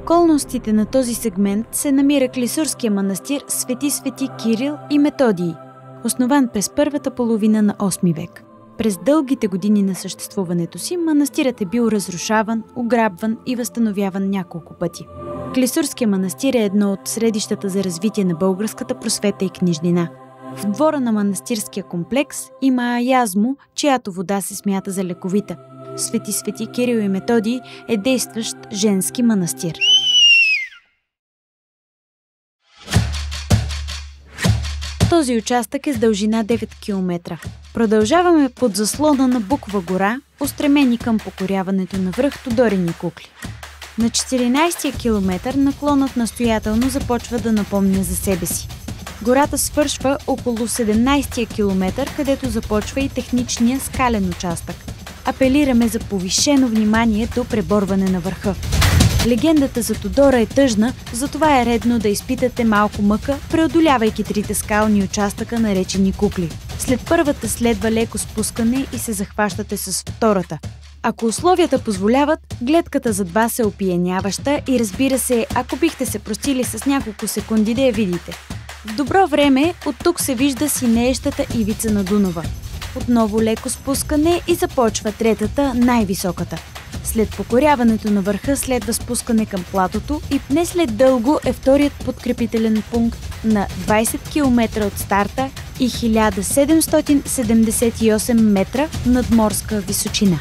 околностите на този сегмент се намира клисурския манастир Свети Кирил и Методий, основан през първата половина на 8 век. През дългите години на съществуването си манастирът е бил разрушаван, ограбван и възстановяван няколко пъти. Клисурския манастир е едно от средищата за развитие на българската просвета и книжнина. В двора на манастирския комплекс има аязмо, чиято вода се смята за лековита. Свети Кирил и Методий е действащ женски манастир. Този участък е с дължина 9 км. Продължаваме под заслона на Буква гора, устремени към покоряването на връх Тодорини кукли. На 14-я километър наклонът настоятелно започва да напомня за себе си. Гората свършва около 17-я километър, където започва и техничния скален участък. Апелираме за повишено внимание до преборване на върха. Легендата за Тодора е тъжна, затова е редно да изпитате малко мъка, преодолявайки трите скални участъка, наречени кукли. След първата следва леко спускане и се захващате с втората. Ако условията позволяват, гледката зад вас е опияняваща и, разбира се, ако бихте се простили с няколко секунди да я видите. В добро време от тук се вижда синеещата ивица на Дунава. Отново леко спускане и започва третата, най-високата. След покоряването на върха следва спускане към платото и не след дълго е вторият подкрепителен пункт на 20 км от старта и 1778 метра надморска височина.